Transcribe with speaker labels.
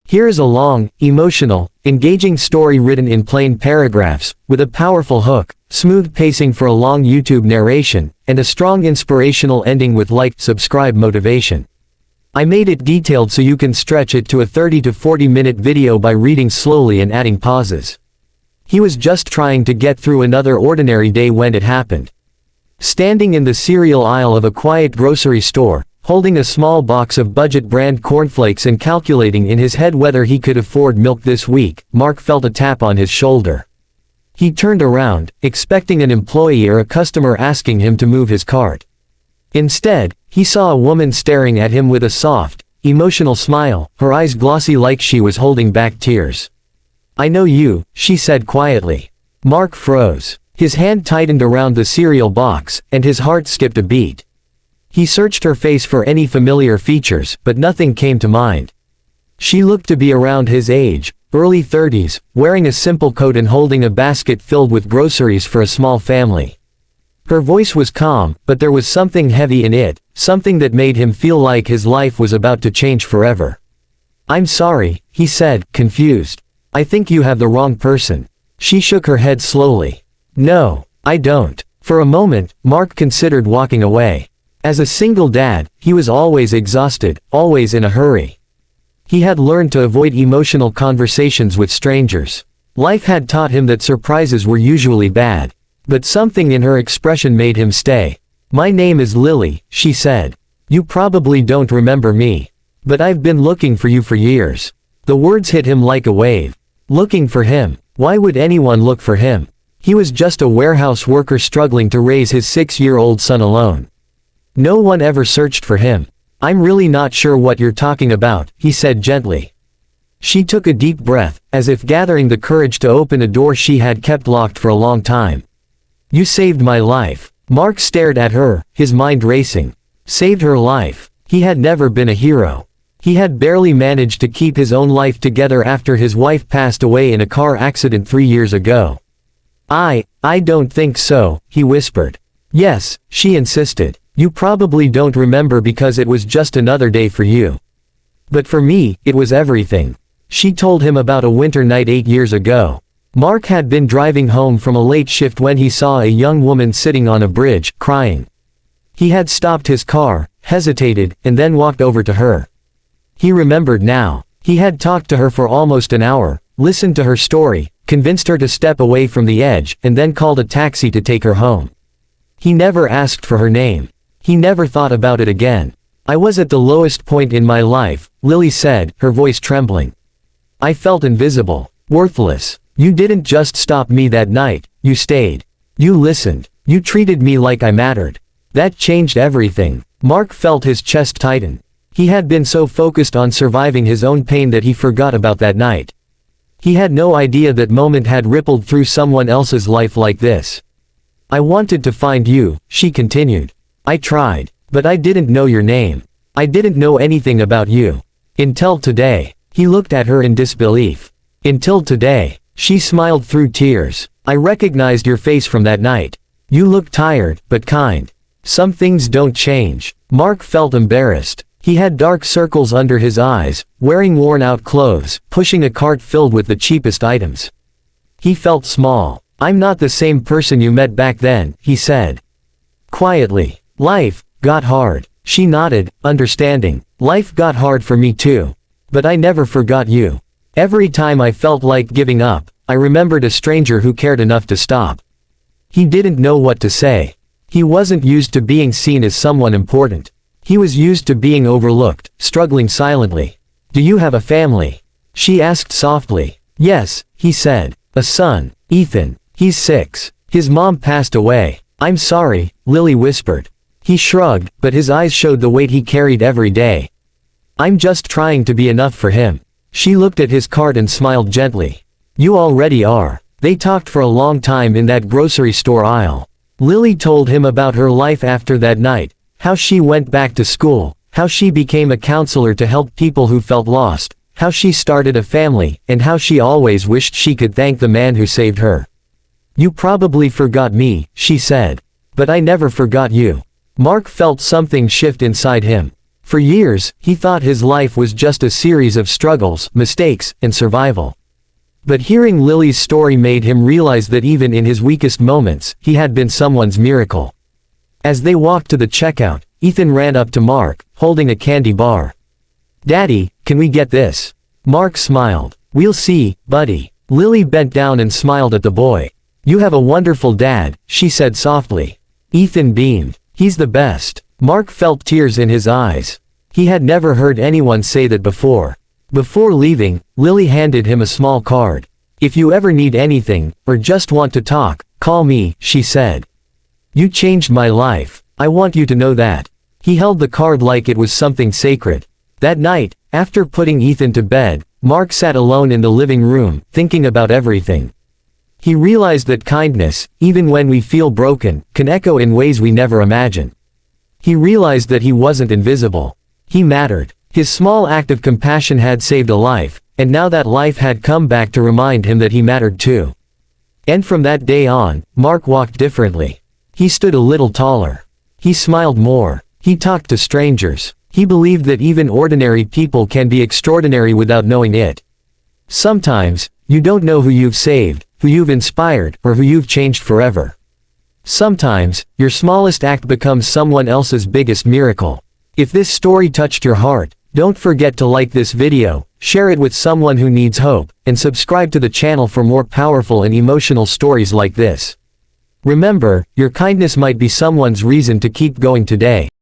Speaker 1: Here is a long, emotional, engaging story written in plain paragraphs, with a powerful hook, smooth pacing for a long YouTube narration, and a strong inspirational ending with like, subscribe motivation. I made it detailed so you can stretch it to a 30 to 40 minute video by reading slowly and adding pauses. He was just trying to get through another ordinary day when it happened. Standing in the cereal aisle of a quiet grocery store, holding a small box of budget brand cornflakes and calculating in his head whether he could afford milk this week, Mark felt a tap on his shoulder. He turned around, expecting an employee or a customer asking him to move his cart. Instead, he saw a woman staring at him with a soft, emotional smile, her eyes glossy like she was holding back tears. "I know you," she said quietly. Mark froze. His hand tightened around the cereal box, and his heart skipped a beat. He searched her face for any familiar features, but nothing came to mind. She looked to be around his age, early 30s, wearing a simple coat and holding a basket filled with groceries for a small family. Her voice was calm, but there was something heavy in it, something that made him feel like his life was about to change forever. "I'm sorry," he said, confused. "I think you have the wrong person." She shook her head slowly. "No, I don't." For a moment, Mark considered walking away. As a single dad, he was always exhausted, always in a hurry. He had learned to avoid emotional conversations with strangers. Life had taught him that surprises were usually bad. But something in her expression made him stay. "My name is Lily," she said. "You probably don't remember me. But I've been looking for you for years." The words hit him like a wave. Looking for him. Why would anyone look for him? He was just a warehouse worker struggling to raise his 6-year-old son alone. No one ever searched for him. "I'm really not sure what you're talking about," he said gently. She took a deep breath, as if gathering the courage to open a door she had kept locked for a long time. "You saved my life." Mark stared at her, his mind racing. Saved her life. He had never been a hero. He had barely managed to keep his own life together after his wife passed away in a car accident 3 years ago. I don't think so," he whispered. "Yes," she insisted. "You probably don't remember because it was just another day for you. But for me, it was everything." She told him about a winter night 8 years ago. Mark had been driving home from a late shift when he saw a young woman sitting on a bridge, crying. He had stopped his car, hesitated, and then walked over to her. He remembered now. He had talked to her for almost an hour, listened to her story, convinced her to step away from the edge, and then called a taxi to take her home. He never asked for her name. He never thought about it again. "I was at the lowest point in my life," Lily said, her voice trembling. "I felt invisible, worthless. You didn't just stop me that night, you stayed. You listened. You treated me like I mattered. That changed everything." Mark felt his chest tighten. He had been so focused on surviving his own pain that he forgot about that night. He had no idea that moment had rippled through someone else's life like this. "I wanted to find you," she continued. "I tried. But I didn't know your name. I didn't know anything about you. Until today." He looked at her in disbelief. "Until today." She smiled through tears. "I recognized your face from that night. You looked tired, but kind. Some things don't change." Mark felt embarrassed. He had dark circles under his eyes, wearing worn-out clothes, pushing a cart filled with the cheapest items. He felt small. "I'm not the same person you met back then," he said. Quietly. "Life got hard." She nodded, understanding. "Life got hard for me too. But I never forgot you. Every time I felt like giving up, I remembered a stranger who cared enough to stop." He didn't know what to say. He wasn't used to being seen as someone important. He was used to being overlooked, struggling silently. "Do you have a family?" she asked softly. "Yes," he said. "A son, Ethan. He's 6. His mom passed away." "I'm sorry," Lily whispered. He shrugged, but his eyes showed the weight he carried every day. "I'm just trying to be enough for him." She looked at his cart and smiled gently. "You already are." They talked for a long time in that grocery store aisle. Lily told him about her life after that night, how she went back to school, how she became a counselor to help people who felt lost, how she started a family, and how she always wished she could thank the man who saved her. "You probably forgot me," she said. "But I never forgot you." Mark felt something shift inside him. For years, he thought his life was just a series of struggles, mistakes, and survival. But hearing Lily's story made him realize that even in his weakest moments, he had been someone's miracle. As they walked to the checkout, Ethan ran up to Mark, holding a candy bar. "Daddy, can we get this?" Mark smiled. "We'll see, buddy." Lily bent down and smiled at the boy. "You have a wonderful dad," she said softly. Ethan beamed. "He's the best." Mark felt tears in his eyes. He had never heard anyone say that before. Before leaving, Lily handed him a small card. "If you ever need anything, or just want to talk, call me," she said. "You changed my life. I want you to know that." He held the card like it was something sacred. That night, after putting Ethan to bed, Mark sat alone in the living room, thinking about everything. He realized that kindness, even when we feel broken, can echo in ways we never imagine. He realized that he wasn't invisible. He mattered. His small act of compassion had saved a life, and now that life had come back to remind him that he mattered too. And from that day on, Mark walked differently. He stood a little taller. He smiled more. He talked to strangers. He believed that even ordinary people can be extraordinary without knowing it. Sometimes, you don't know who you've saved, who you've inspired, or who you've changed forever. Sometimes, your smallest act becomes someone else's biggest miracle. If this story touched your heart, don't forget to like this video, share it with someone who needs hope, and subscribe to the channel for more powerful and emotional stories like this. Remember, your kindness might be someone's reason to keep going today.